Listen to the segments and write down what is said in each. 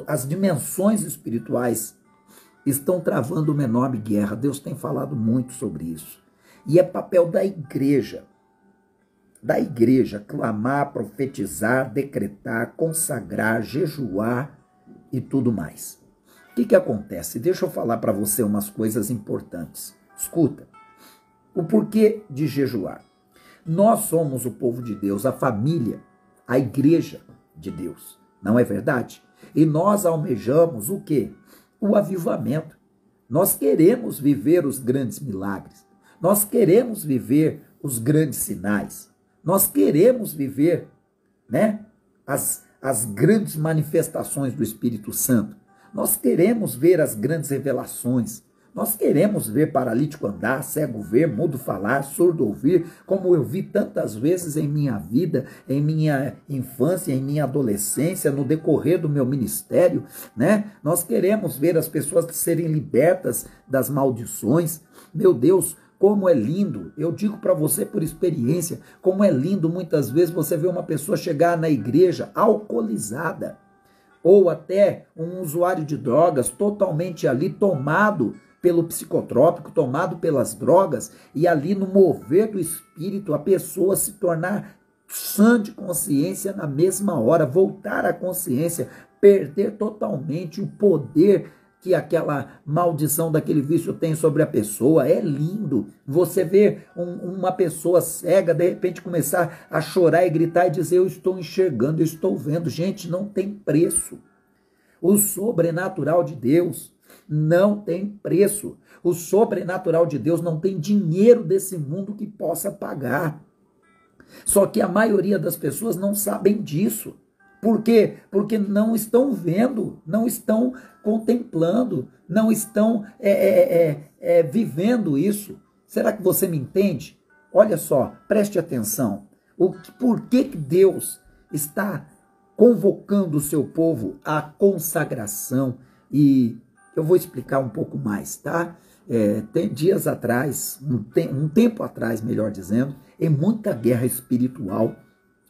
as dimensões espirituais estão travando uma enorme guerra. Deus tem falado muito sobre isso. E é papel da igreja, clamar, profetizar, decretar, consagrar, jejuar e tudo mais. O que acontece? Deixa eu falar para você umas coisas importantes. Escuta, o porquê de jejuar. Nós somos o povo de Deus, a família, a igreja de Deus, não é verdade? E nós almejamos o quê? O avivamento. Nós queremos viver os grandes milagres. Nós queremos viver os grandes sinais. Nós queremos viver, né, as grandes manifestações do Espírito Santo. Nós queremos ver as grandes revelações. Nós queremos ver paralítico andar, cego ver, mudo falar, surdo ouvir, como eu vi tantas vezes em minha vida, em minha infância, em minha adolescência, no decorrer do meu ministério, né? Nós queremos ver as pessoas serem libertas das maldições. Meu Deus, como é lindo, eu digo para você por experiência, como é lindo muitas vezes você ver uma pessoa chegar na igreja alcoolizada, ou até um usuário de drogas totalmente ali tomado pelo psicotrópico, tomado pelas drogas, e ali no mover do espírito a pessoa se tornar sã de consciência na mesma hora, voltar à consciência, perder totalmente o poder que aquela maldição daquele vício tem sobre a pessoa. É lindo você ver uma pessoa cega de repente começar a chorar e gritar e dizer: eu estou enxergando, eu estou vendo. Gente, não tem preço. O sobrenatural de Deus não tem preço. O sobrenatural de Deus não tem dinheiro desse mundo que possa pagar. Só que a maioria das pessoas não sabem disso. Por quê? Porque não estão vendo, não estão contemplando, não estão vivendo isso. Será que você me entende? Olha só, preste atenção. Por que Deus está convocando o seu povo à consagração? E eu vou explicar um pouco mais, tá? Tem dias atrás, um tempo atrás, melhor dizendo, em muita guerra espiritual,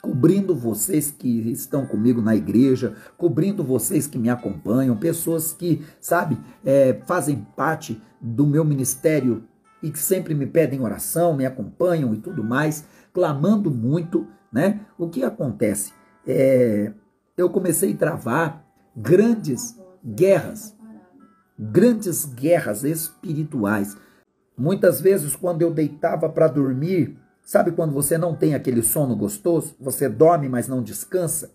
cobrindo vocês que estão comigo na igreja, cobrindo vocês que me acompanham, pessoas que, sabe, fazem parte do meu ministério e que sempre me pedem oração, me acompanham e tudo mais, clamando muito, né? O que acontece? Eu comecei a travar grandes guerras espirituais. Muitas vezes, quando eu deitava para dormir, sabe quando você não tem aquele sono gostoso? Você dorme, mas não descansa.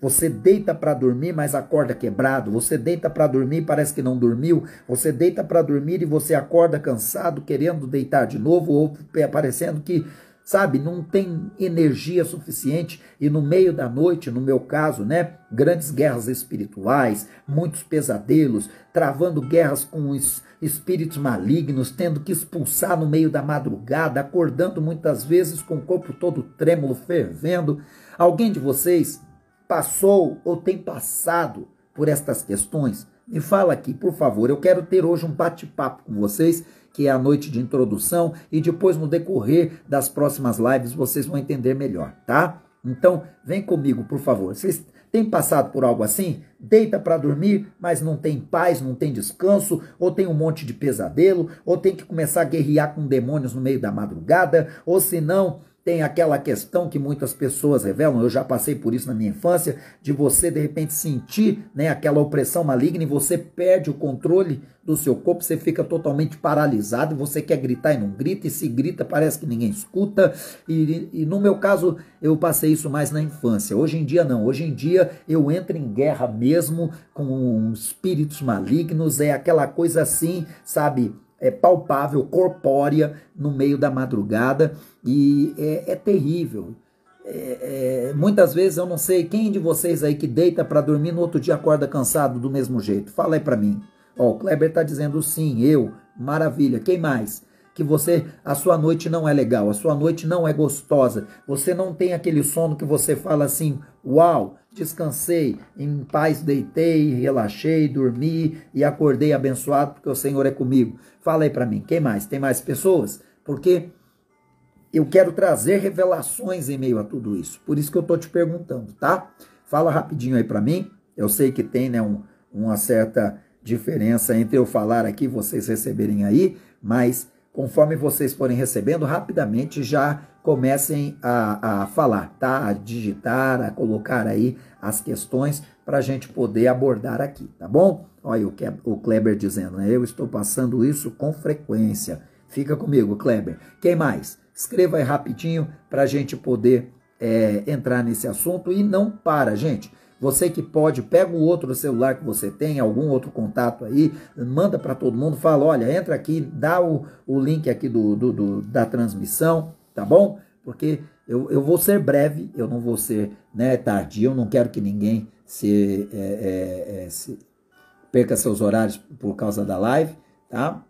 Você deita para dormir, mas acorda quebrado. Você deita para dormir e parece que não dormiu. Você deita para dormir e você acorda cansado, querendo deitar de novo, ou parecendo que, sabe, não tem energia suficiente. E no meio da noite, no meu caso, né, grandes guerras espirituais, muitos pesadelos, travando guerras com os espíritos malignos, tendo que expulsar no meio da madrugada, acordando muitas vezes com o corpo todo trêmulo, fervendo. Alguém de vocês passou ou tem passado por estas questões? Me fala aqui, por favor. Eu quero ter hoje um bate-papo com vocês, que é a noite de introdução, e depois no decorrer das próximas lives vocês vão entender melhor, tá? Então, vem comigo, por favor. Vocês têm passado por algo assim? Deita para dormir, mas não tem paz, não tem descanso, ou tem um monte de pesadelo, ou tem que começar a guerrear com demônios no meio da madrugada, ou se não, tem aquela questão que muitas pessoas revelam, eu já passei por isso na minha infância, de você de repente sentir, né, aquela opressão maligna e você perde o controle do seu corpo, você fica totalmente paralisado, você quer gritar e não grita, e se grita parece que ninguém escuta, e no meu caso eu passei isso mais na infância. Hoje em dia não, hoje em dia eu entro em guerra mesmo com espíritos malignos, é aquela coisa assim, sabe, palpável, corpórea, no meio da madrugada, e é terrível. Muitas vezes eu não sei quem de vocês aí que deita para dormir no outro dia acorda cansado do mesmo jeito. Fala aí para mim. Ó, o Kleber está dizendo sim, eu, maravilha. Quem mais? Que a sua noite não é legal, a sua noite não é gostosa, você não tem aquele sono que você fala assim: uau, descansei, em paz deitei, relaxei, dormi e acordei abençoado porque o Senhor é comigo. Fala aí para mim, quem mais? Tem mais pessoas? Porque eu quero trazer revelações em meio a tudo isso, por isso que eu estou te perguntando, tá? Fala rapidinho aí para mim, Eu sei que tem, né, uma certa diferença entre eu falar aqui e vocês receberem aí, mas conforme vocês forem recebendo, rapidamente já comecem a falar, tá? A digitar, a colocar aí as questões para a gente poder abordar aqui, tá bom? Olha o Kleber dizendo, né? Eu estou passando isso com frequência. Fica comigo, Kleber. Quem mais? Escreva aí rapidinho para a gente poder entrar nesse assunto e não para, gente. Você que pode, pega o outro celular que você tem, algum outro contato aí, manda para todo mundo, fala, olha, entra aqui, dá o link aqui da transmissão, tá bom? Porque eu vou ser breve, eu não vou ser, né, tardio, eu não quero que ninguém se perca seus horários por causa da live, tá?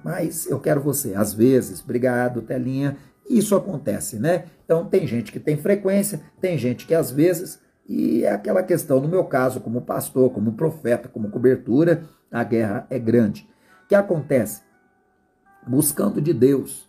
Mas eu quero você, às vezes, obrigado, telinha, isso acontece, né? Então tem gente que tem frequência, tem gente que às vezes, e é aquela questão, no meu caso, como pastor, como profeta, como cobertura, a guerra é grande. O que acontece? Buscando de Deus,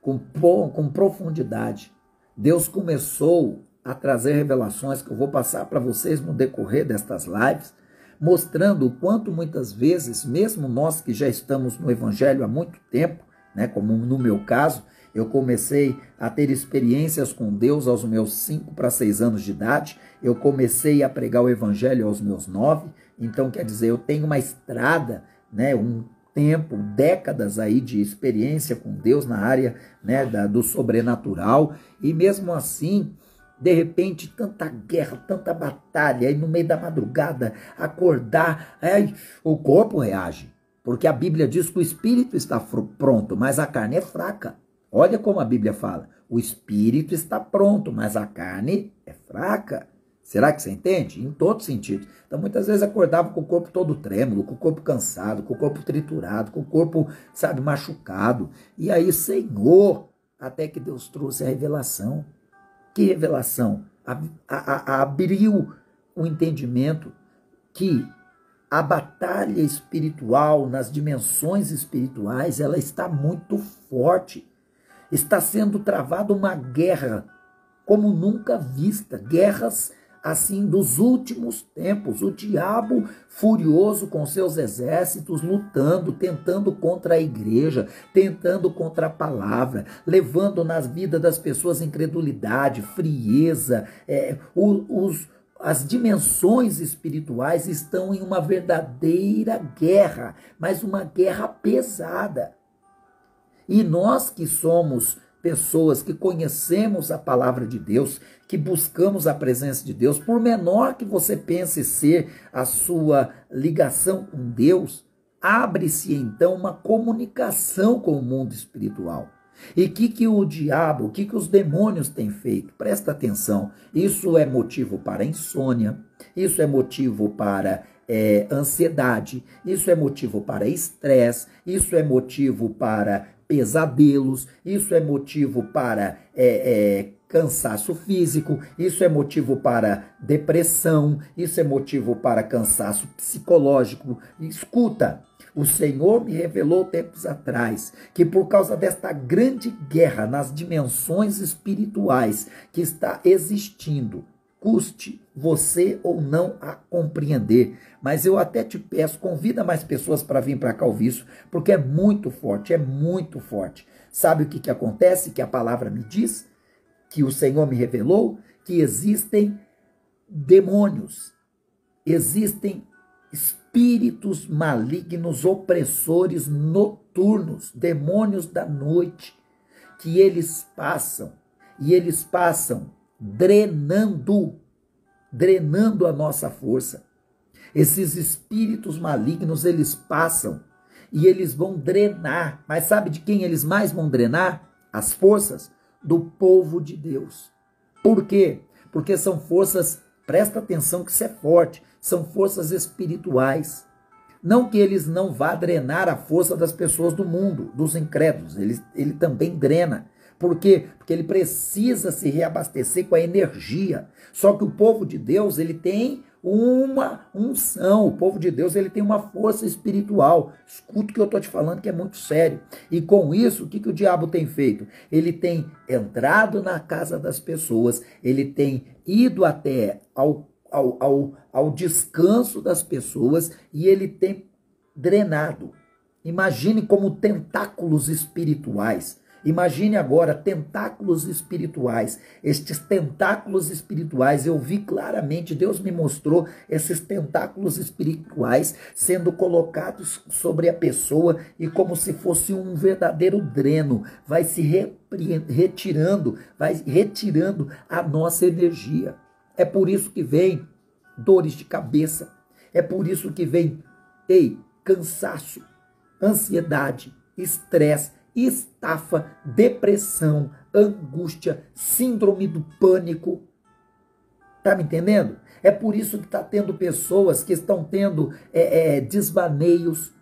com profundidade, Deus começou a trazer revelações que eu vou passar para vocês no decorrer destas lives, mostrando o quanto muitas vezes, mesmo nós que já estamos no Evangelho há muito tempo, né, como no meu caso, eu comecei a ter experiências com Deus aos meus 5 para 6 anos de idade, eu comecei a pregar o Evangelho aos meus 9, então quer dizer, eu tenho uma estrada, né, um tempo, décadas aí de experiência com Deus na área, né, do sobrenatural, e mesmo assim, de repente, tanta guerra, tanta batalha, aí no meio da madrugada, acordar, aí o corpo reage, porque a Bíblia diz que o espírito está pronto, mas a carne é fraca. Olha como a Bíblia fala, o espírito está pronto, mas a carne é fraca. Será que você entende? Em todo sentido. Então, muitas vezes acordava com o corpo todo trêmulo, com o corpo cansado, com o corpo triturado, com o corpo, sabe, machucado. E aí, Senhor, até que Deus trouxe a revelação. Que revelação? Abriu o entendimento que a batalha espiritual, nas dimensões espirituais, ela está muito forte. Está sendo travada uma guerra como nunca vista, guerras assim dos últimos tempos, o diabo furioso com seus exércitos lutando, tentando contra a igreja, tentando contra a palavra, levando nas vidas das pessoas incredulidade, frieza, as dimensões espirituais estão em uma verdadeira guerra, mas uma guerra pesada. E nós que somos pessoas que conhecemos a palavra de Deus, que buscamos a presença de Deus, por menor que você pense ser a sua ligação com Deus, abre-se então uma comunicação com o mundo espiritual. E o que o diabo, o que os demônios têm feito? Presta atenção, isso é motivo para insônia, isso é motivo para ansiedade, isso é motivo para estresse, isso é motivo para pesadelos, isso é motivo para cansaço físico, isso é motivo para depressão, isso é motivo para cansaço psicológico. Escuta, o Senhor me revelou tempos atrás que por causa desta grande guerra nas dimensões espirituais que está existindo, custe você ou não a compreender, mas eu até te peço, convida mais pessoas para vir para cá ouvir isso, porque é muito forte, é muito forte. Sabe o que acontece? Que a palavra me diz, que o Senhor me revelou, que existem demônios, existem espíritos malignos, opressores noturnos, demônios da noite, que eles passam, e eles passam drenando a nossa força. Esses espíritos malignos, eles passam e eles vão drenar. Mas sabe de quem eles mais vão drenar? As forças do povo de Deus. Por quê? Porque são forças, presta atenção que isso é forte, são forças espirituais. Não que eles não vá drenar a força das pessoas do mundo, dos incrédulos, ele também drena. Por quê? Porque ele precisa se reabastecer com a energia. Só que o povo de Deus, ele tem uma unção. O povo de Deus, ele tem uma força espiritual. Escuta o que eu estou te falando, que é muito sério. E com isso, o que o diabo tem feito? Ele tem entrado na casa das pessoas, ele tem ido até ao descanso das pessoas e ele tem drenado. Imagine como tentáculos espirituais. Imagine agora tentáculos espirituais. Estes tentáculos espirituais, eu vi claramente, Deus me mostrou esses tentáculos espirituais sendo colocados sobre a pessoa e como se fosse um verdadeiro dreno, vai se retirando, vai retirando a nossa energia. É por isso que vem dores de cabeça, é por isso que vem, cansaço, ansiedade, estresse, estafa, depressão, angústia, síndrome do pânico. Tá me entendendo? É por isso que está tendo pessoas que estão tendo desvaneios.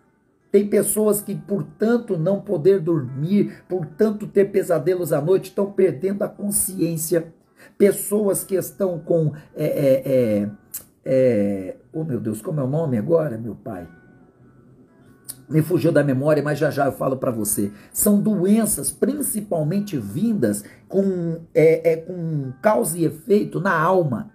Tem pessoas que, por tanto não poder dormir, por tanto ter pesadelos à noite, estão perdendo a consciência. Pessoas que estão com... oh, meu Deus, como é o nome agora, meu pai? Me fugiu da memória, mas já eu falo para você. São doenças principalmente vindas com causa e efeito na alma.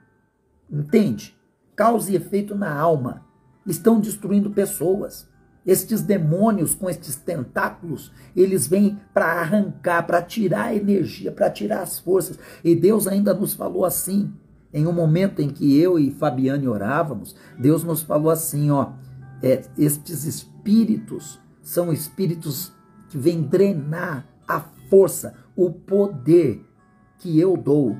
Entende? Causa e efeito na alma. Estão destruindo pessoas. Estes demônios com estes tentáculos, eles vêm para arrancar, para tirar a energia, para tirar as forças. E Deus ainda nos falou assim, em um momento em que eu e Fabiane orávamos, Deus nos falou assim, estes espíritos são espíritos que vêm drenar a força, o poder que eu dou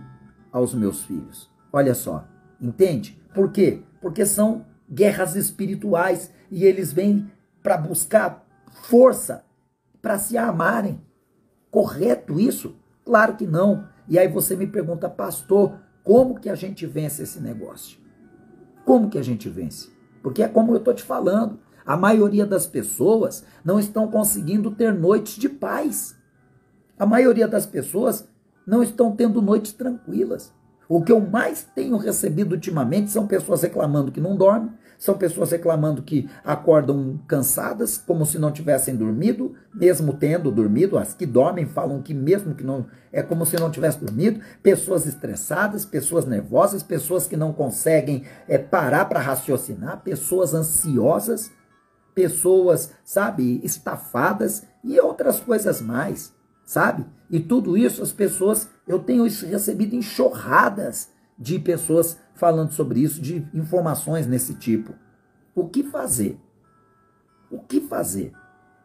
aos meus filhos. Olha só, entende? Por quê? Porque são guerras espirituais e eles vêm para buscar força para se amarem. Correto isso? Claro que não. E aí você me pergunta, pastor, como que a gente vence esse negócio? Como que a gente vence? Porque é como eu estou te falando, a maioria das pessoas não estão conseguindo ter noites de paz. A maioria das pessoas não estão tendo noites tranquilas. O que eu mais tenho recebido ultimamente são pessoas reclamando que não dormem, são pessoas reclamando que acordam cansadas, como se não tivessem dormido, mesmo tendo dormido. As que dormem falam que mesmo que não, é como se não tivesse dormido. Pessoas estressadas, pessoas nervosas, pessoas que não conseguem parar para raciocinar, pessoas ansiosas, pessoas, sabe, estafadas e outras coisas mais, sabe? E tudo isso as pessoas, eu tenho recebido enxurradas de pessoas falando sobre isso, de informações nesse tipo. O que fazer? O que fazer?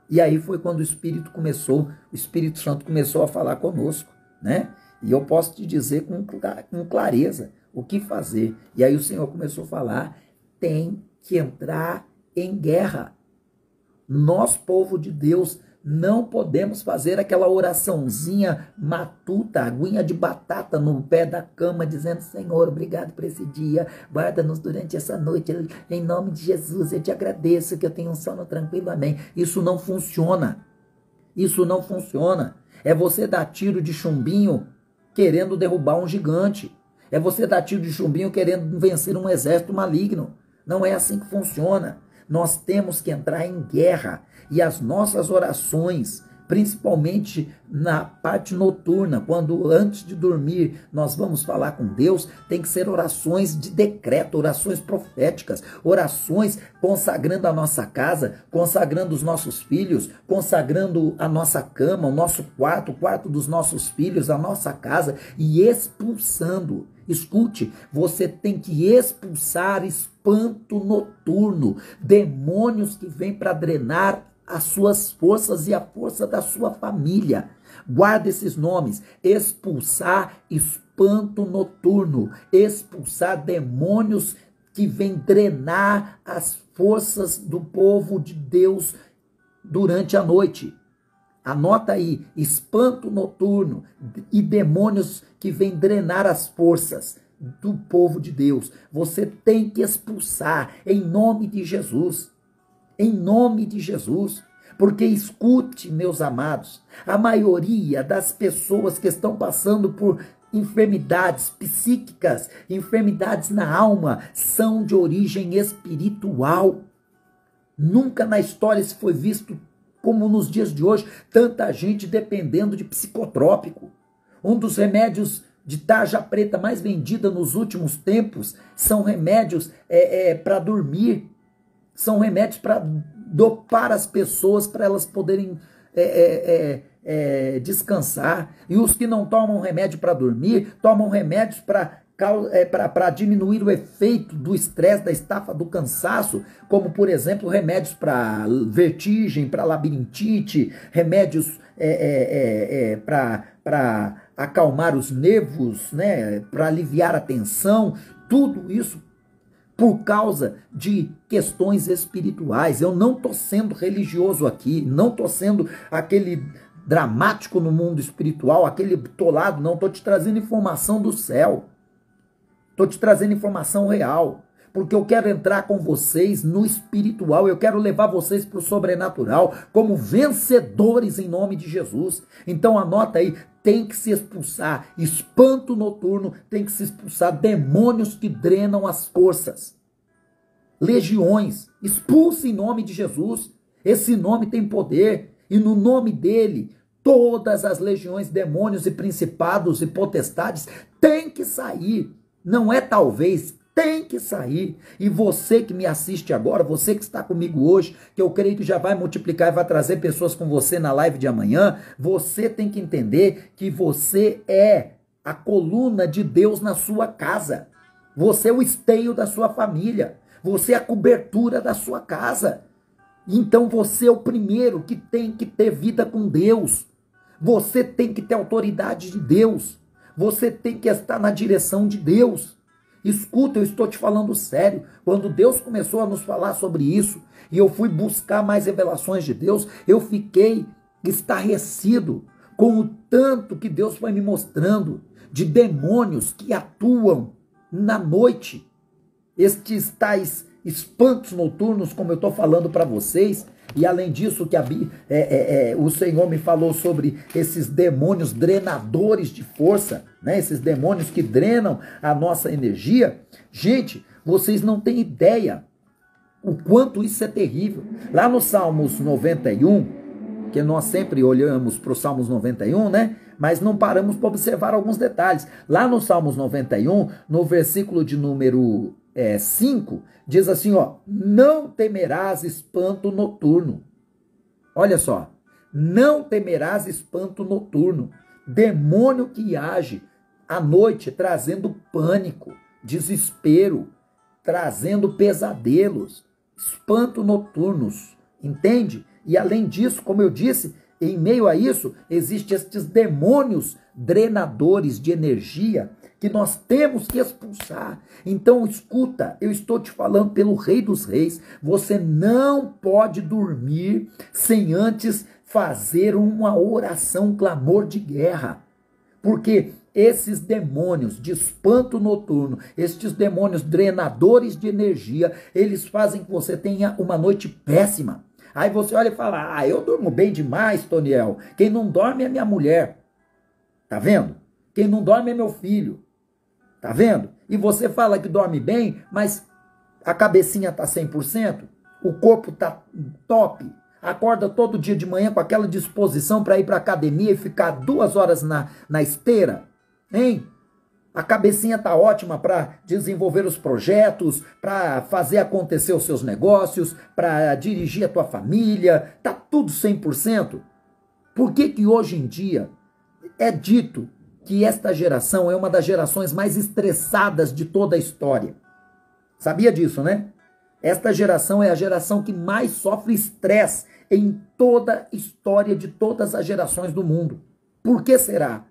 E aí foi quando o Espírito Santo começou a falar conosco, né? E eu posso te dizer com clareza o que fazer. E aí o Senhor começou a falar, tem que entrar em guerra. Nós, povo de Deus, não podemos fazer aquela oraçãozinha matuta, aguinha de batata no pé da cama, dizendo, Senhor, obrigado por esse dia, guarda-nos durante essa noite, em nome de Jesus, eu te agradeço que eu tenho um sono tranquilo, amém. Isso não funciona. Isso não funciona. É você dar tiro de chumbinho querendo derrubar um gigante. É você dar tiro de chumbinho querendo vencer um exército maligno. Não é assim que funciona. Nós temos que entrar em guerra e as nossas orações, principalmente na parte noturna, quando antes de dormir nós vamos falar com Deus, tem que ser orações de decreto, orações proféticas, orações consagrando a nossa casa, consagrando os nossos filhos, consagrando a nossa cama, o nosso quarto, o quarto dos nossos filhos, a nossa casa e expulsando. Escute, você tem que expulsar espanto noturno, demônios que vêm para drenar as suas forças e a força da sua família. Guarda esses nomes: expulsar espanto noturno, expulsar demônios que vêm drenar as forças do povo de Deus durante a noite. Anota aí, espanto noturno e demônios que vêm drenar as forças do povo de Deus. Você tem que expulsar em nome de Jesus. Em nome de Jesus. Porque escute, meus amados, a maioria das pessoas que estão passando por enfermidades psíquicas, enfermidades na alma, são de origem espiritual. Nunca na história se foi visto como nos dias de hoje, tanta gente dependendo de psicotrópico. Um dos remédios de tarja preta mais vendida nos últimos tempos são remédios para dormir, são remédios para dopar as pessoas para elas poderem descansar. E os que não tomam remédio para dormir, tomam remédios para diminuir o efeito do estresse, da estafa, do cansaço, como, por exemplo, remédios para vertigem, para labirintite, remédios para acalmar os nervos, né, para aliviar a tensão, tudo isso por causa de questões espirituais. Eu não estou sendo religioso aqui, não estou sendo aquele dramático no mundo espiritual, aquele tolado, não, estou te trazendo informação do céu. Estou te trazendo informação real, porque eu quero entrar com vocês no espiritual, eu quero levar vocês para o sobrenatural, como vencedores em nome de Jesus. Então anota aí, tem que se expulsar espanto noturno, tem que se expulsar demônios que drenam as forças. Legiões, expulse em nome de Jesus. Esse nome tem poder, e no nome dele, todas as legiões, demônios e principados e potestades têm que sair. Não é talvez, tem que sair. E você que me assiste agora, você que está comigo hoje, que eu creio que já vai multiplicar e vai trazer pessoas com você na live de amanhã, você tem que entender que você é a coluna de Deus na sua casa. Você é o esteio da sua família. Você é a cobertura da sua casa. Então você é o primeiro que tem que ter vida com Deus. Você tem que ter autoridade de Deus. Você tem que estar na direção de Deus. Escuta, eu estou te falando sério. Quando Deus começou a nos falar sobre isso, e eu fui buscar mais revelações de Deus, eu fiquei estarrecido com o tanto que Deus foi me mostrando de demônios que atuam na noite. Estes tais espantos noturnos, como eu estou falando para vocês. E além disso, que o Senhor me falou sobre esses demônios drenadores de força, né? Esses demônios que drenam a nossa energia. Gente, vocês não têm ideia o quanto isso é terrível. Lá no Salmos 91, que nós sempre olhamos para o Salmos 91, né? Mas não paramos para observar alguns detalhes. Lá no Salmos 91, no versículo de número 5, diz assim, ó, não temerás espanto noturno. Olha só, não temerás espanto noturno, demônio que age à noite trazendo pânico, desespero, trazendo pesadelos, espanto noturnos, entende? E além disso, como eu disse, em meio a isso, existem estes demônios drenadores de energia que nós temos que expulsar. Então, escuta, eu estou te falando pelo Rei dos Reis, você não pode dormir sem antes fazer uma oração, um clamor de guerra. Porque esses demônios de espanto noturno, estes demônios drenadores de energia, eles fazem que você tenha uma noite péssima. Aí você olha e fala, eu durmo bem demais, Toniel. Quem não dorme é minha mulher. Tá vendo? Quem não dorme é meu filho. Tá vendo? E você fala que dorme bem, mas a cabecinha tá 100%, o corpo tá top, acorda todo dia de manhã com aquela disposição para ir para academia e ficar 2 horas na esteira, hein? A cabecinha tá ótima para desenvolver os projetos, para fazer acontecer os seus negócios, para dirigir a tua família, tá tudo 100%. Por que que hoje em dia é dito que esta geração é uma das gerações mais estressadas de toda a história? Sabia disso, né? Esta geração é a geração que mais sofre estresse em toda a história de todas as gerações do mundo. Por que será?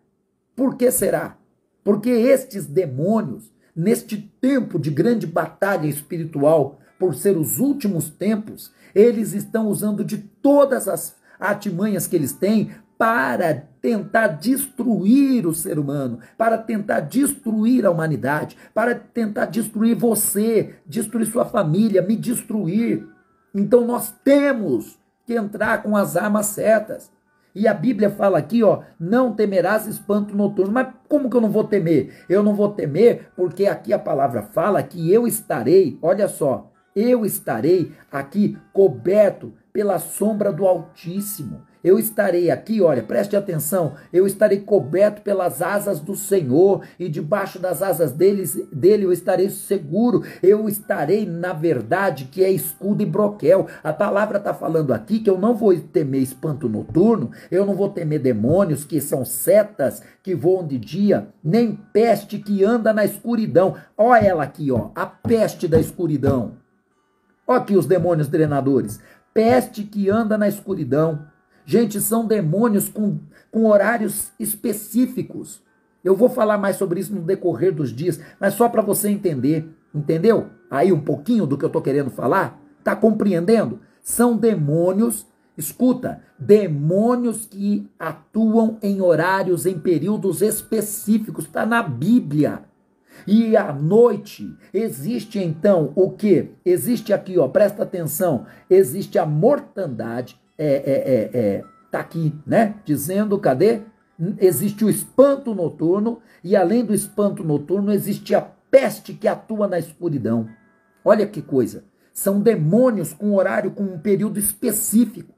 Por que será? Porque estes demônios, neste tempo de grande batalha espiritual, por ser os últimos tempos, eles estão usando de todas as artimanhas que eles têm para tentar destruir o ser humano, para tentar destruir a humanidade, para tentar destruir você, destruir sua família, me destruir. Então nós temos que entrar com as armas certas. E a Bíblia fala aqui, ó, não temerás espanto noturno. Mas como que eu não vou temer? Eu não vou temer porque aqui a palavra fala que eu estarei, olha só, eu estarei aqui coberto pela sombra do Altíssimo. eu estarei aqui, olha, preste atenção, eu estarei coberto pelas asas do Senhor, e debaixo das asas dele eu estarei seguro, eu estarei, na verdade, que é escudo e broquel. A palavra está falando aqui que eu não vou temer espanto noturno, eu não vou temer demônios, que são setas que voam de dia, nem peste que anda na escuridão. Olha ela aqui, ó, a peste da escuridão. Olha aqui os demônios drenadores. Peste que anda na escuridão. Gente, são demônios com horários específicos. Eu vou falar mais sobre isso no decorrer dos dias, mas só para você entender, entendeu? Aí um pouquinho do que eu estou querendo falar, tá compreendendo? São demônios, escuta, demônios que atuam em horários, em períodos específicos, está na Bíblia. E à noite existe então o que? Existe aqui, ó, presta atenção, existe a mortandade, tá aqui, né? Dizendo, cadê? Existe o espanto noturno, e além do espanto noturno, existe a peste que atua na escuridão. Olha que coisa. São demônios com horário, com um período específico.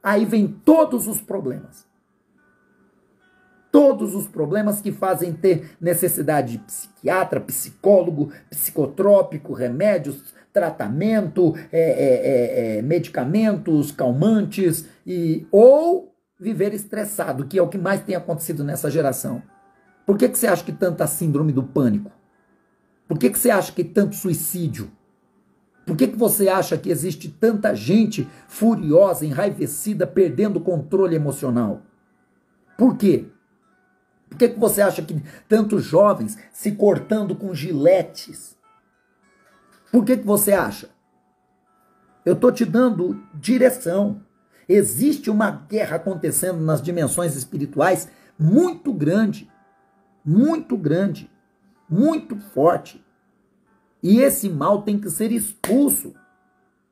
Aí vem todos os problemas. Todos os problemas que fazem ter necessidade de psiquiatra, psicólogo, psicotrópico, remédios, tratamento, medicamentos, calmantes, ou viver estressado, que é o que mais tem acontecido nessa geração. Por que você acha que tanta síndrome do pânico? Por que você acha que tanto suicídio? Por que você acha que existe tanta gente furiosa, enraivecida, perdendo o controle emocional? Por quê? Por que você acha que tantos jovens se cortando com giletes? Por que você acha? Eu estou te dando direção. Existe uma guerra acontecendo nas dimensões espirituais muito grande, muito forte. E esse mal tem que ser expulso.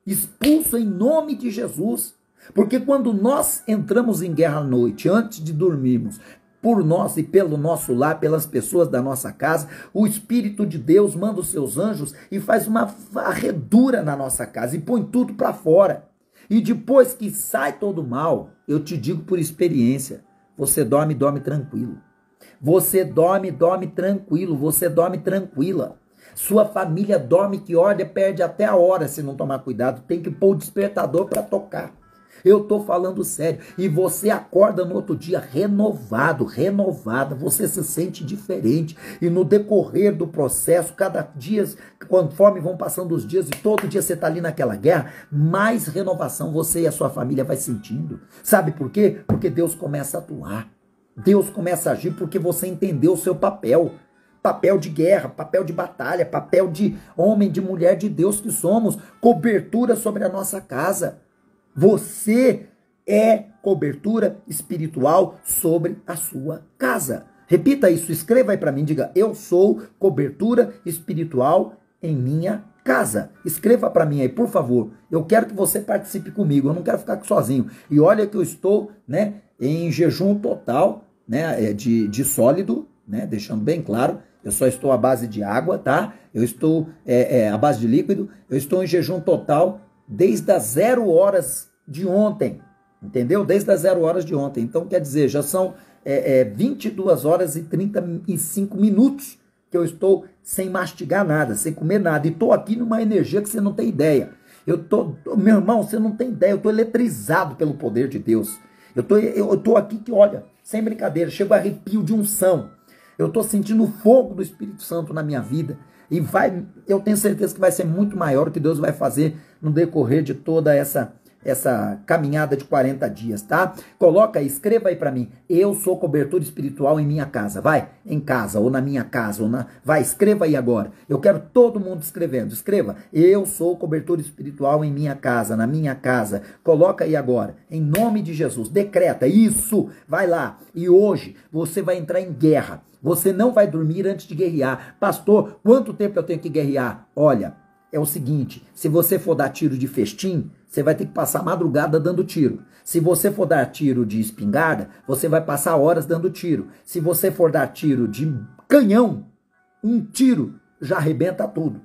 Expulso em nome de Jesus. Porque quando nós entramos em guerra à noite, antes de dormirmos, por nós e pelo nosso lar, pelas pessoas da nossa casa, o Espírito de Deus manda os seus anjos e faz uma varredura na nossa casa e põe tudo para fora. E depois que sai todo o mal, eu te digo por experiência, você dorme tranquilo. Você dorme tranquilo, você dorme tranquila. Sua família dorme que olha, perde até a hora se não tomar cuidado, tem que pôr o despertador para tocar. Eu estou falando sério. E você acorda no outro dia renovado, renovada. Você se sente diferente. E no decorrer do processo, cada dia, conforme vão passando os dias, e todo dia você está ali naquela guerra, mais renovação você e a sua família vai sentindo. Sabe por quê? Porque Deus começa a atuar. Deus começa a agir porque você entendeu o seu papel. Papel de guerra, papel de batalha, papel de homem, de mulher de Deus que somos. Cobertura sobre a nossa casa. Você é cobertura espiritual sobre a sua casa. Repita isso, escreva aí para mim, diga, eu sou cobertura espiritual em minha casa. Escreva para mim aí, por favor. Eu quero que você participe comigo, eu não quero ficar sozinho. E olha que eu estou, né, em jejum total, né, de sólido, né, deixando bem claro, eu só estou à base de água, tá? Eu estou à base de líquido, eu estou em jejum total desde as 0 horas de ontem, entendeu? Desde as 0 horas de ontem. Então, quer dizer, já são 22 horas e 35 minutos que eu estou sem mastigar nada, sem comer nada. E estou aqui numa energia que você não tem ideia. Meu irmão, você não tem ideia, eu estou eletrizado pelo poder de Deus. Eu estou aqui que, olha, sem brincadeira, chego a arrepio de unção. Eu estou sentindo o fogo do Espírito Santo na minha vida. E eu tenho certeza que vai ser muito maior o que Deus vai fazer no decorrer de toda essa caminhada de 40 dias, tá? Coloca aí, escreva aí para mim. Eu sou cobertura espiritual em minha casa. Vai, em casa, ou na minha casa, vai, escreva aí agora. Eu quero todo mundo escrevendo. Escreva. Eu sou cobertura espiritual em minha casa, na minha casa. Coloca aí agora. Em nome de Jesus. Decreta. Isso. Vai lá. E hoje você vai entrar em guerra. Você não vai dormir antes de guerrear. Pastor, quanto tempo eu tenho que guerrear? Olha, é o seguinte, se você for dar tiro de festim, você vai ter que passar a madrugada dando tiro. Se você for dar tiro de espingarda, você vai passar horas dando tiro. Se você for dar tiro de canhão, um tiro já arrebenta tudo.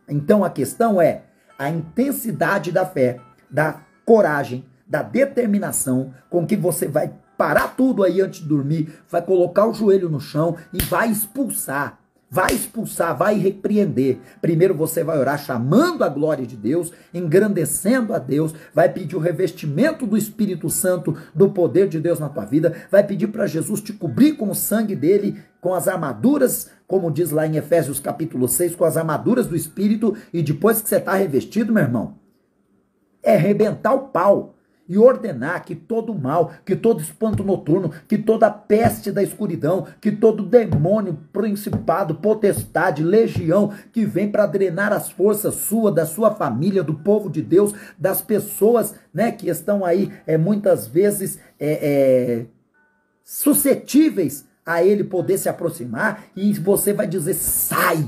Então a questão é a intensidade da fé, da coragem, da determinação com que você vai parar tudo aí antes de dormir, vai colocar o joelho no chão e vai expulsar, vai repreender. Primeiro você vai orar chamando a glória de Deus, engrandecendo a Deus, vai pedir o revestimento do Espírito Santo, do poder de Deus na tua vida, vai pedir para Jesus te cobrir com o sangue dele, com as armaduras, como diz lá em Efésios capítulo 6, com as armaduras do Espírito, e depois que você está revestido, meu irmão, é arrebentar o pau e ordenar que todo mal, que todo espanto noturno, que toda peste da escuridão, que todo demônio, principado, potestade, legião, que vem para drenar as forças sua, da sua família, do povo de Deus, das pessoas, né, que estão aí muitas vezes suscetíveis a ele poder se aproximar, e você vai dizer, sai.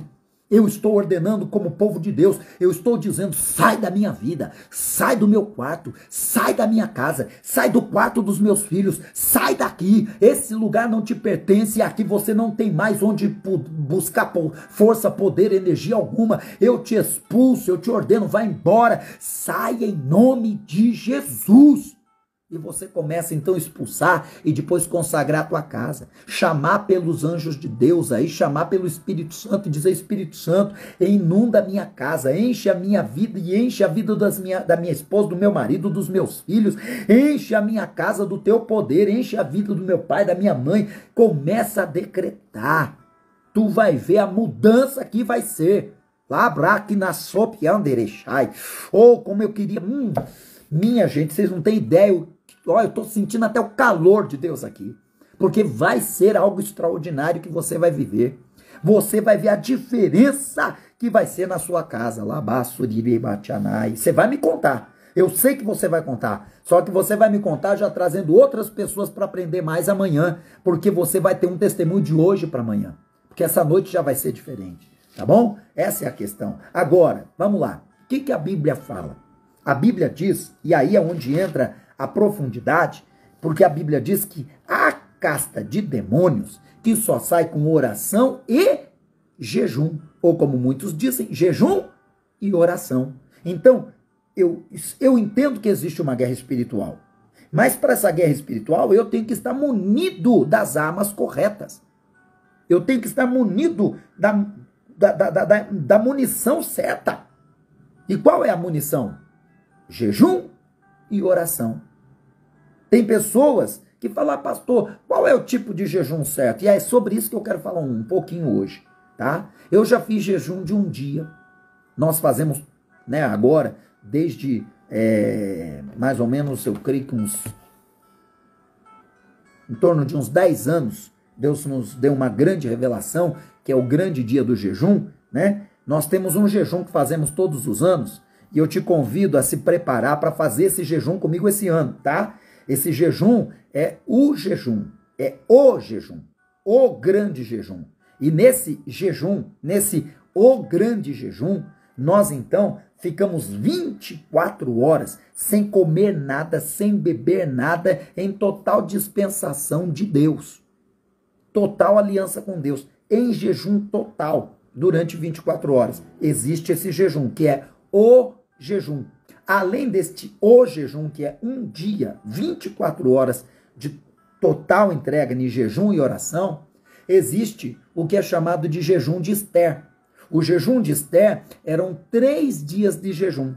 Eu estou ordenando como povo de Deus, eu estou dizendo, sai da minha vida, sai do meu quarto, sai da minha casa, sai do quarto dos meus filhos, sai daqui, esse lugar não te pertence, aqui você não tem mais onde buscar força, poder, energia alguma, eu te expulso, eu te ordeno, vai embora, sai em nome de Jesus. E você começa então a expulsar e depois consagrar a tua casa. Chamar pelos anjos de Deus aí, chamar pelo Espírito Santo e dizer, Espírito Santo, inunda a minha casa, enche a minha vida e enche a vida da minha esposa, do meu marido, dos meus filhos. Enche a minha casa do teu poder, enche a vida do meu pai, da minha mãe. Começa a decretar. Tu vai ver a mudança que vai ser. Oh, como eu queria... Minha gente, vocês não têm ideia... Olha, eu estou sentindo até o calor de Deus aqui. Porque vai ser algo extraordinário que você vai viver. Você vai ver a diferença que vai ser na sua casa. Você vai me contar. Eu sei que você vai contar. Só que você vai me contar já trazendo outras pessoas para aprender mais amanhã. Porque você vai ter um testemunho de hoje para amanhã. Porque essa noite já vai ser diferente. Tá bom? Essa é a questão. Agora, vamos lá. O que a Bíblia fala? A Bíblia diz, e aí é onde entra a profundidade, porque a Bíblia diz que há casta de demônios que só sai com oração e jejum, ou como muitos dizem, jejum e oração. Então, eu entendo que existe uma guerra espiritual, mas para essa guerra espiritual eu tenho que estar munido das armas corretas. Eu tenho que estar munido da munição certa. E qual é a munição? Jejum e oração. Tem pessoas que falam, pastor, qual é o tipo de jejum certo? E é sobre isso que eu quero falar um pouquinho hoje, tá? Eu já fiz jejum de um dia. Nós fazemos, né, agora, desde mais ou menos, eu creio que em torno de uns 10 anos, Deus nos deu uma grande revelação, que é o grande dia do jejum, né? Nós temos um jejum que fazemos todos os anos, e eu te convido a se preparar para fazer esse jejum comigo esse ano, tá? Esse jejum é o jejum, o grande jejum. E nesse jejum, o grande jejum, nós então ficamos 24 horas sem comer nada, sem beber nada, em total dispensação de Deus. Total aliança com Deus, em jejum total, durante 24 horas. Existe esse jejum, que é o jejum. Além deste o jejum, que é um dia, 24 horas de total entrega em jejum e oração, existe o que é chamado de jejum de Ester. O jejum de Ester eram 3 dias de jejum.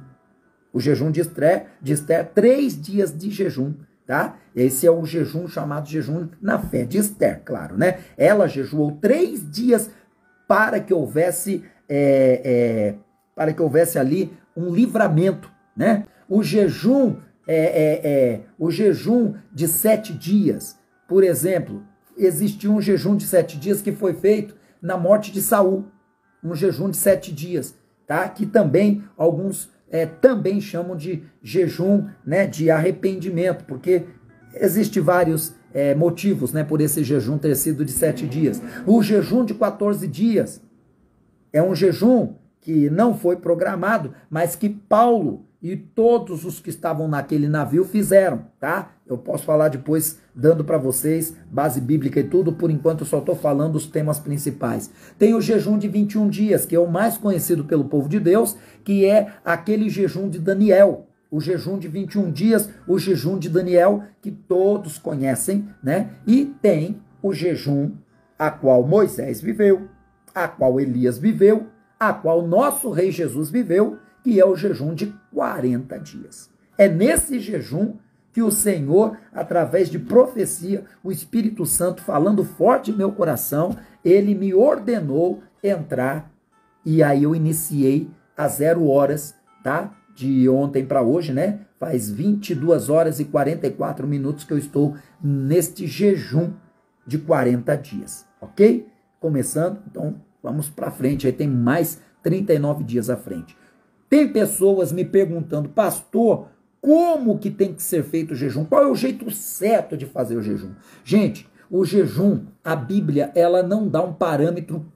O jejum de Ester, 3 dias de jejum, tá? Esse é o jejum chamado jejum na fé de Ester, claro, né? Ela jejuou 3 dias para que houvesse ali um livramento, né? O jejum de 7 dias, por exemplo, existiu um jejum de 7 dias que foi feito na morte de Saul, um jejum de 7 dias, tá? Que também alguns também chamam de jejum, né, de arrependimento, porque existem vários motivos, né, por esse jejum ter sido de 7 dias. O jejum de 14 dias é um jejum que não foi programado, mas que Paulo e todos os que estavam naquele navio fizeram, tá? Eu posso falar depois, dando para vocês base bíblica e tudo, por enquanto eu só estou falando os temas principais. Tem o jejum de 21 dias, que é o mais conhecido pelo povo de Deus, que é aquele jejum de Daniel. o jejum de 21 dias, o jejum de Daniel, que todos conhecem, né? E tem o jejum a qual Moisés viveu, a qual Elias viveu, a qual nosso Rei Jesus viveu, que é o jejum de 40 dias. É nesse jejum que o Senhor, através de profecia, o Espírito Santo falando forte em meu coração, ele me ordenou entrar, e aí eu iniciei às 0 horas, tá? De ontem para hoje, né? Faz 22 horas e 44 minutos que eu estou neste jejum de 40 dias, ok? Começando, então vamos para frente, aí tem mais 39 dias à frente. Tem pessoas me perguntando, pastor, como que tem que ser feito o jejum? Qual é o jeito certo de fazer o jejum? Gente, o jejum, a Bíblia, ela não dá um parâmetro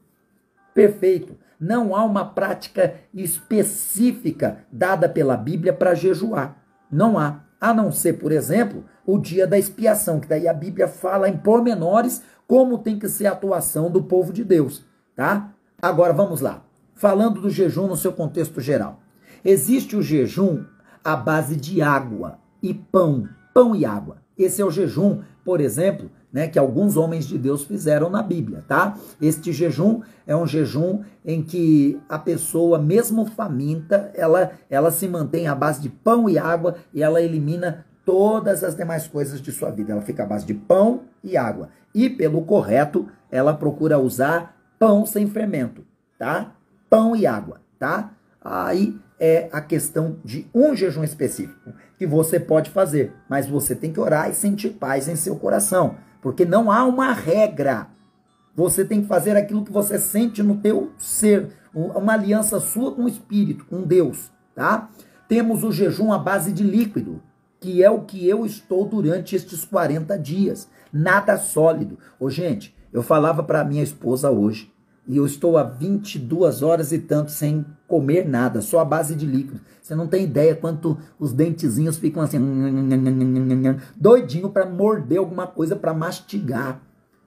perfeito. Não há uma prática específica dada pela Bíblia para jejuar. Não há. A não ser, por exemplo, o dia da expiação, que daí a Bíblia fala em pormenores como tem que ser a atuação do povo de Deus, tá? Agora vamos lá. Falando do jejum no seu contexto geral. Existe o jejum à base de água e pão e água. Esse é o jejum, por exemplo, né, que alguns homens de Deus fizeram na Bíblia, tá? Este jejum é um jejum em que a pessoa, mesmo faminta, ela se mantém à base de pão e água e ela elimina todas as demais coisas de sua vida. Ela fica à base de pão e água. E, pelo correto, ela procura usar pão sem fermento, tá? Pão e água, tá? Aí é a questão de um jejum específico que você pode fazer, mas você tem que orar e sentir paz em seu coração, porque não há uma regra. Você tem que fazer aquilo que você sente no teu ser, uma aliança sua com o Espírito, com Deus, tá? Temos o jejum à base de líquido, que é o que eu estou durante estes 40 dias. Nada sólido. Ô, gente, eu falava para minha esposa hoje, e eu estou há 22 horas e tanto sem comer nada, só a base de líquido. Você não tem ideia quanto os dentezinhos ficam assim, doidinho para morder alguma coisa, para mastigar.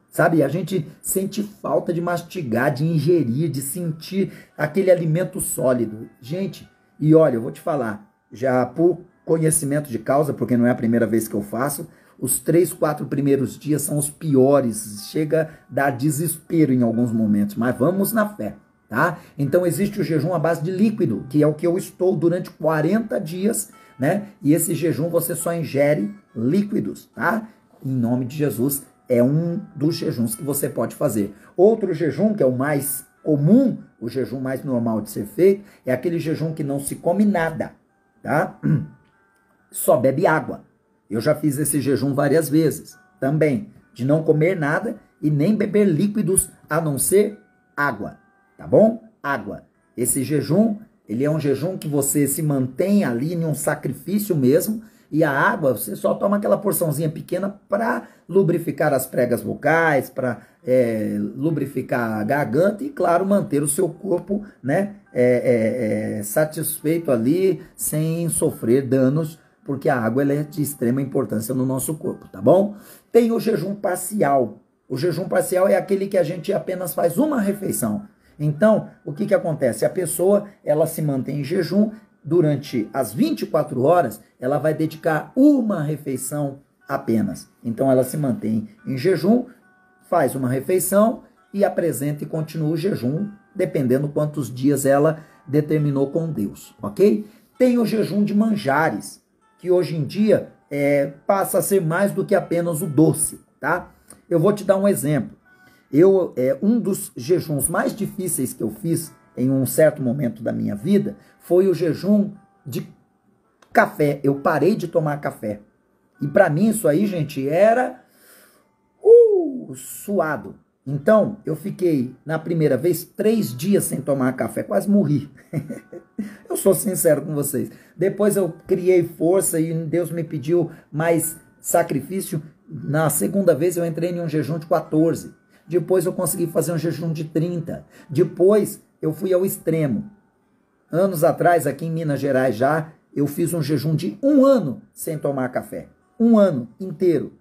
Sabe, a gente sente falta de mastigar, de ingerir, de sentir aquele alimento sólido. Gente, e olha, eu vou te falar, já por conhecimento de causa, porque não é a primeira vez que eu faço, os 3, 4 primeiros dias são os piores, chega a dar desespero em alguns momentos, mas vamos na fé, tá? Então existe o jejum à base de líquido, que é o que eu estou durante 40 dias, né? E esse jejum você só ingere líquidos, tá? Em nome de Jesus, é um dos jejuns que você pode fazer. Outro jejum, que é o mais comum, o jejum mais normal de ser feito, é aquele jejum que não se come nada, tá? Só bebe água. Eu já fiz esse jejum várias vezes, também, de não comer nada e nem beber líquidos a não ser água, tá bom? Água. Esse jejum, ele é um jejum que você se mantém ali em um sacrifício mesmo, e a água, você só toma aquela porçãozinha pequena para lubrificar as pregas vocais, para lubrificar a garganta e, claro, manter o seu corpo, né, satisfeito ali, sem sofrer danos, porque a água ela é de extrema importância no nosso corpo, tá bom? Tem o jejum parcial. O jejum parcial é aquele que a gente apenas faz uma refeição. Então, o que acontece? A pessoa, ela se mantém em jejum durante as 24 horas, ela vai dedicar uma refeição apenas. Então, ela se mantém em jejum, faz uma refeição e apresenta e continua o jejum, dependendo quantos dias ela determinou com Deus, ok? Tem o jejum de manjares, que hoje em dia passa a ser mais do que apenas o doce, tá? Eu vou te dar um exemplo. Um dos jejuns mais difíceis que eu fiz em um certo momento da minha vida foi o jejum de café. Eu parei de tomar café. E para mim isso aí, gente, era suado. Então, eu fiquei, na primeira vez, 3 dias sem tomar café. Quase morri. Eu sou sincero com vocês. Depois eu criei força e Deus me pediu mais sacrifício. Na segunda vez eu entrei em um jejum de 14. Depois eu consegui fazer um jejum de 30. Depois eu fui ao extremo. Anos atrás, aqui em Minas Gerais já, eu fiz um jejum de 1 ano sem tomar café. 1 ano inteiro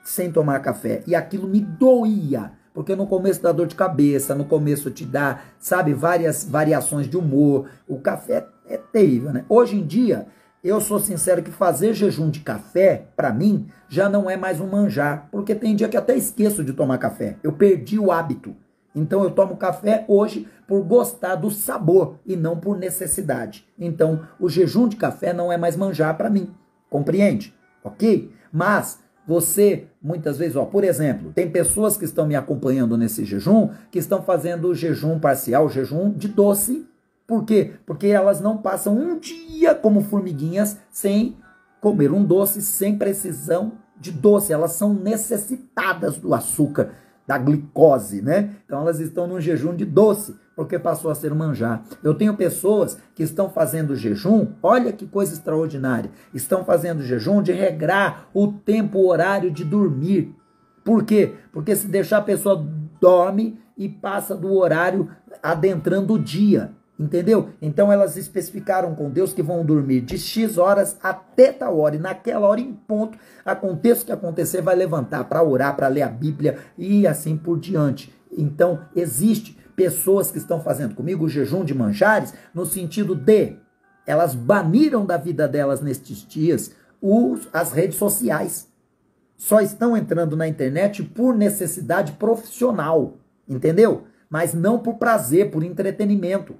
sem tomar café. E aquilo me doía. Porque no começo dá dor de cabeça, no começo te dá, sabe, várias variações de humor. O café é terrível, né? Hoje em dia, eu sou sincero que fazer jejum de café, para mim, já não é mais um manjar, porque tem dia que até esqueço de tomar café. Eu perdi o hábito. Então eu tomo café hoje por gostar do sabor e não por necessidade. Então o jejum de café não é mais manjar para mim. Compreende? Ok? Mas você, muitas vezes, por exemplo, tem pessoas que estão me acompanhando nesse jejum, que estão fazendo o jejum parcial, o jejum de doce. Por quê? Porque elas não passam um dia como formiguinhas sem comer um doce, sem precisão de doce. Elas são necessitadas do açúcar, da glicose, né? Então elas estão num jejum de doce, porque passou a ser um manjar. Eu tenho pessoas que estão fazendo jejum, olha que coisa extraordinária, estão fazendo jejum de regrar o tempo, o horário de dormir. Por quê? Porque se deixar a pessoa dorme e passa do horário adentrando o dia. Entendeu? Então elas especificaram com Deus que vão dormir de X horas até tal hora, e naquela hora em ponto, aconteça o que acontecer, vai levantar para orar, para ler a Bíblia e assim por diante. Então existe pessoas que estão fazendo comigo o jejum de manjares, no sentido de elas baniram da vida delas nestes dias as redes sociais. Só estão entrando na internet por necessidade profissional, entendeu? Mas não por prazer, por entretenimento.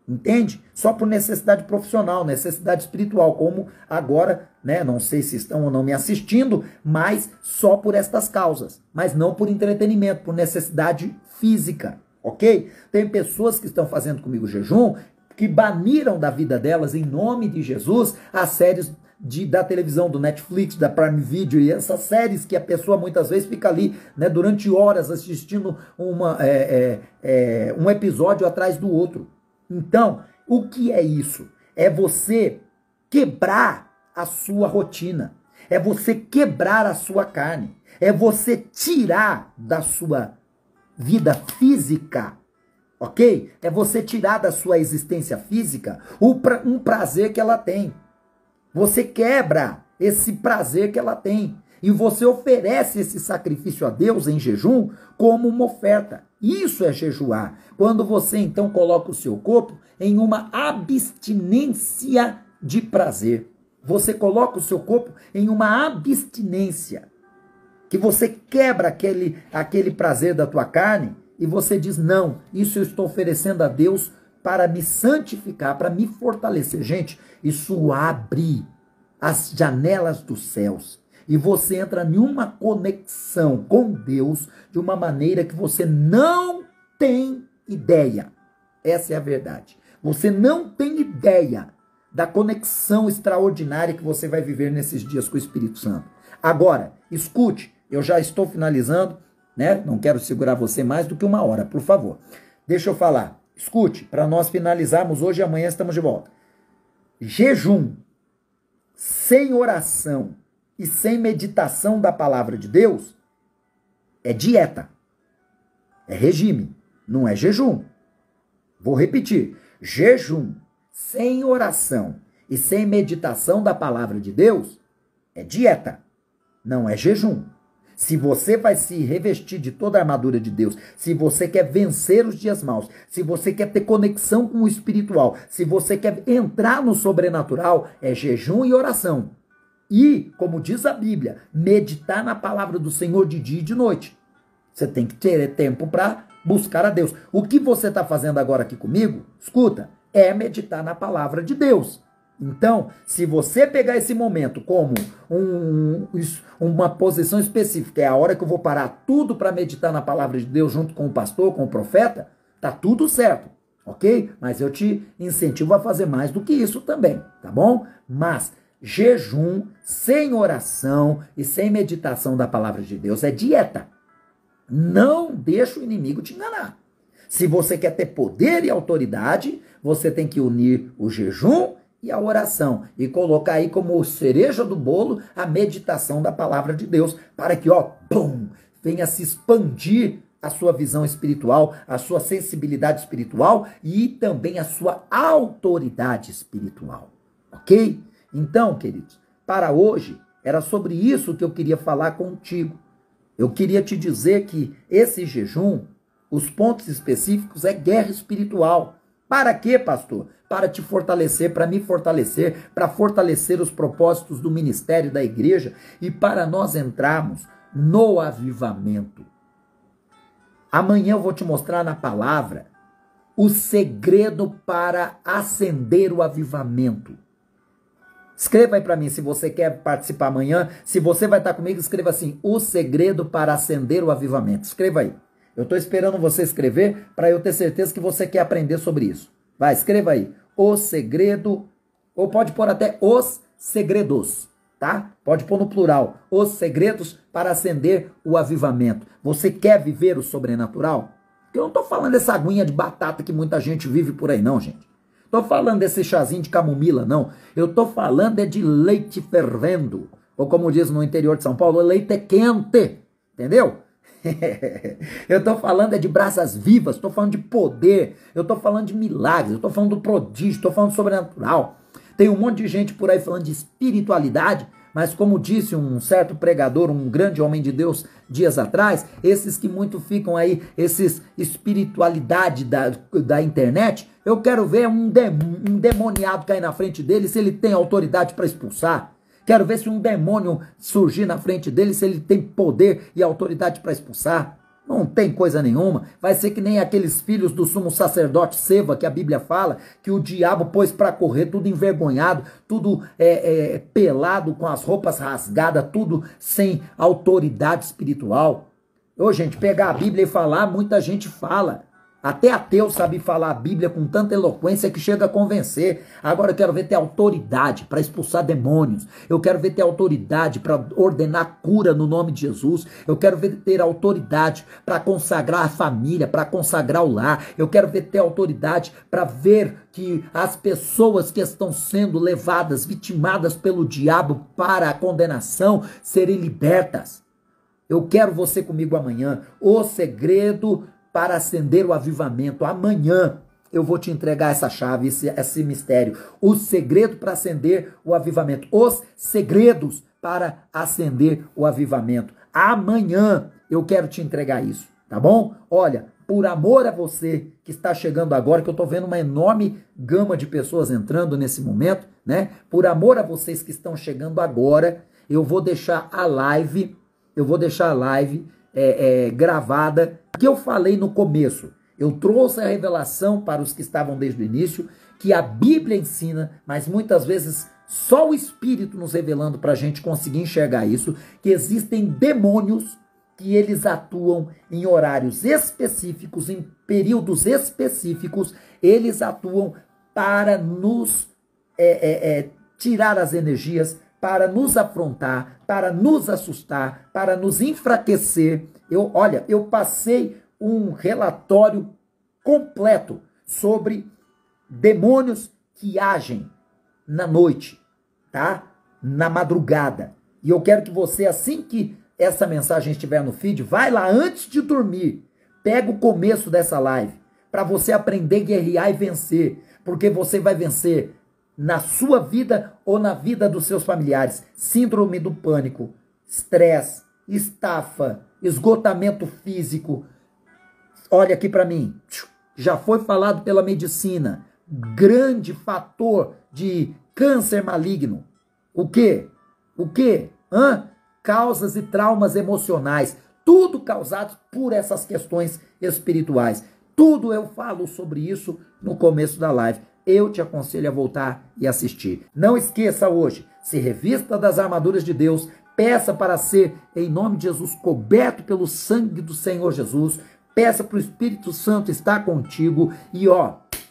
Entende? Só por necessidade profissional, necessidade espiritual, como agora, né? Não sei se estão ou não me assistindo, mas só por estas causas, mas não por entretenimento, por necessidade física, ok? Tem pessoas que estão fazendo comigo jejum, que baniram da vida delas, em nome de Jesus, as séries da televisão, do Netflix, da Prime Video, e essas séries que a pessoa muitas vezes fica ali, né, durante horas assistindo um episódio atrás do outro. Então, o que é isso? É você quebrar a sua rotina. É você quebrar a sua carne. É você tirar da sua vida física, ok? É você tirar da sua existência física um prazer que ela tem. Você quebra esse prazer que ela tem. E você oferece esse sacrifício a Deus em jejum como uma oferta. Isso é jejuar. Quando você então coloca o seu corpo em uma abstinência de prazer. Você coloca o seu corpo em uma abstinência. Que você quebra aquele prazer da tua carne e você diz, não, isso eu estou oferecendo a Deus para me santificar, para me fortalecer. Gente, isso abre as janelas dos céus. E você entra em uma conexão com Deus de uma maneira que você não tem ideia. Essa é a verdade. Você não tem ideia da conexão extraordinária que você vai viver nesses dias com o Espírito Santo. Agora, escute, eu já estou finalizando, né? Não quero segurar você mais do que 1 hora, por favor. Deixa eu falar. Escute, para nós finalizarmos hoje e amanhã estamos de volta. Jejum sem oração e sem meditação da palavra de Deus é dieta, é regime, não é jejum. Vou repetir, jejum sem oração e sem meditação da palavra de Deus é dieta, não é jejum. Se você vai se revestir de toda a armadura de Deus, se você quer vencer os dias maus, se você quer ter conexão com o espiritual, se você quer entrar no sobrenatural, é jejum e oração. E, como diz a Bíblia, meditar na palavra do Senhor de dia e de noite. Você tem que ter tempo para buscar a Deus. O que você está fazendo agora aqui comigo, escuta, é meditar na palavra de Deus. Então, se você pegar esse momento como uma posição específica, é a hora que eu vou parar tudo para meditar na palavra de Deus junto com o pastor, com o profeta, tá tudo certo, ok? Mas eu te incentivo a fazer mais do que isso também, tá bom? Mas jejum sem oração e sem meditação da palavra de Deus é dieta. Não deixa o inimigo te enganar. Se você quer ter poder e autoridade, você tem que unir o jejum e a oração, e colocar aí como cereja do bolo a meditação da palavra de Deus, para que, venha se expandir a sua visão espiritual, a sua sensibilidade espiritual e também a sua autoridade espiritual, ok? Então, queridos, para hoje, era sobre isso que eu queria falar contigo. Eu queria te dizer que esse jejum, os pontos específicos, é guerra espiritual, Para quê, pastor? Para te fortalecer, para me fortalecer, para fortalecer os propósitos do ministério da igreja e para nós entrarmos no avivamento. Amanhã eu vou te mostrar na palavra o segredo para acender o avivamento. Escreva aí para mim se você quer participar amanhã. Se você vai estar comigo, escreva assim: o segredo para acender o avivamento. Escreva aí. Eu estou esperando você escrever para eu ter certeza que você quer aprender sobre isso. Vai, escreva aí. O segredo, ou pode pôr até os segredos, tá? Pode pôr no plural. Os segredos para acender o avivamento. Você quer viver o sobrenatural? Porque eu não estou falando dessa aguinha de batata que muita gente vive por aí não, gente. Estou falando desse chazinho de camomila, não. Eu estou falando é de leite fervendo. Ou como diz no interior de São Paulo, leite quente. Entendeu? Eu estou falando é de brasas vivas, estou falando de poder, eu estou falando de milagres, eu estou falando do prodígio, estou falando do sobrenatural. Tem um monte de gente por aí falando de espiritualidade, mas como disse um certo pregador, um grande homem de Deus dias atrás, esses que muito ficam aí, esses espiritualidade da internet, eu quero ver um demoniado cair na frente dele, se ele tem autoridade para expulsar. Quero ver se um demônio surgir na frente dele, se ele tem poder e autoridade para expulsar. Não tem coisa nenhuma. Vai ser que nem aqueles filhos do sumo sacerdote Seva, que a Bíblia fala, que o diabo pôs para correr tudo envergonhado, tudo pelado, com as roupas rasgadas, tudo sem autoridade espiritual. Ô, gente, pegar a Bíblia e falar, muita gente fala. Até ateu sabe falar a Bíblia com tanta eloquência que chega a convencer. Agora eu quero ver ter autoridade para expulsar demônios. Eu quero ver ter autoridade para ordenar cura no nome de Jesus. Eu quero ver ter autoridade para consagrar a família, para consagrar o lar. Eu quero ver ter autoridade para ver que as pessoas que estão sendo levadas, vitimadas pelo diabo para a condenação, serem libertas. Eu quero você comigo amanhã. O segredo para acender o avivamento. Amanhã eu vou te entregar essa chave, esse mistério. O segredo para acender o avivamento. Os segredos para acender o avivamento. Amanhã eu quero te entregar isso, tá bom? Olha, por amor a você que está chegando agora, que eu estou vendo uma enorme gama de pessoas entrando nesse momento, né? Por amor a vocês que estão chegando agora, eu vou deixar a live, gravada, que eu falei no começo. Eu trouxe a revelação para os que estavam desde o início, que a Bíblia ensina, mas muitas vezes só o Espírito nos revelando para a gente conseguir enxergar isso, que existem demônios que eles atuam em horários específicos, em períodos específicos, eles atuam para nos tirar as energias, para nos afrontar, para nos assustar, para nos enfraquecer. Eu passei um relatório completo sobre demônios que agem na noite, tá? Na madrugada. E eu quero que você, assim que essa mensagem estiver no feed, vai lá antes de dormir, pega o começo dessa live, para você aprender a guerrear e vencer, porque você vai vencer na sua vida ou na vida dos seus familiares. Síndrome do pânico, estresse, estafa, esgotamento físico. Olha aqui para mim, já foi falado pela medicina, grande fator de câncer maligno. O quê? Causas e traumas emocionais, tudo causado por essas questões espirituais. Tudo eu falo sobre isso no começo da live. Eu te aconselho a voltar e assistir. Não esqueça hoje, se revista das armaduras de Deus, peça para ser, em nome de Jesus, coberto pelo sangue do Senhor Jesus, peça para o Espírito Santo estar contigo e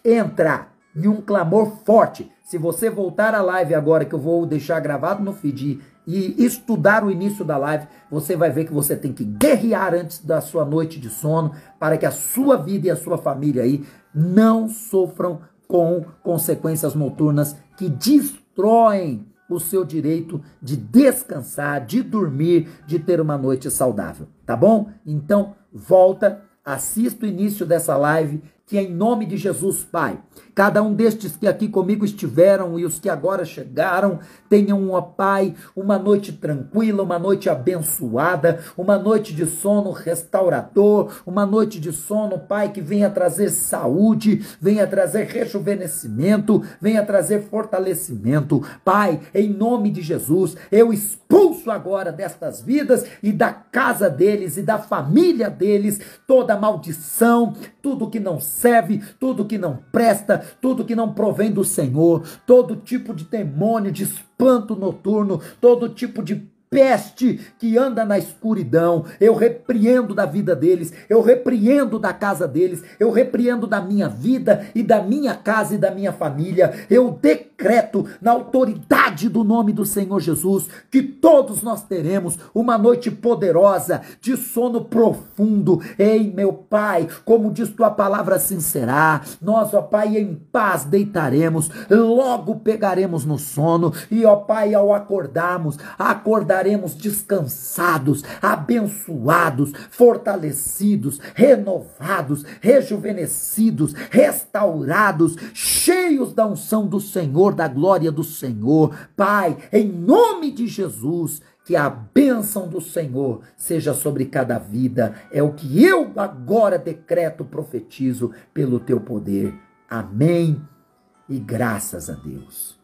entra em um clamor forte. Se você voltar à live agora, que eu vou deixar gravado no feed, e estudar o início da live, você vai ver que você tem que guerrear antes da sua noite de sono, para que a sua vida e a sua família aí não sofram com consequências noturnas que destroem o seu direito de descansar, de dormir, de ter uma noite saudável, tá bom? Então, volta, assista o início dessa live, que em nome de Jesus, Pai, cada um destes que aqui comigo estiveram e os que agora chegaram, tenham, ó Pai, uma noite tranquila, uma noite abençoada, uma noite de sono restaurador, uma noite de sono, Pai, que venha trazer saúde, venha trazer rejuvenescimento, venha trazer fortalecimento. Pai, em nome de Jesus, eu expulso agora destas vidas e da casa deles e da família deles toda maldição, tudo que não serve, tudo que não presta, tudo que não provém do Senhor, todo tipo de demônio, de espanto noturno, todo tipo de peste que anda na escuridão, eu repreendo da vida deles, eu repreendo da casa deles, eu repreendo da minha vida e da minha casa e da minha família. Eu decreto na autoridade do nome do Senhor Jesus que todos nós teremos uma noite poderosa de sono profundo. Ei, meu Pai, como diz tua palavra, assim será. Nós, ó Pai, em paz deitaremos, logo pegaremos no sono e, ó Pai, ao acordarmos descansados, abençoados, fortalecidos, renovados, rejuvenescidos, restaurados, cheios da unção do Senhor, da glória do Senhor. Pai, em nome de Jesus, que a bênção do Senhor seja sobre cada vida. É o que eu agora decreto, profetizo pelo teu poder. Amém e graças a Deus.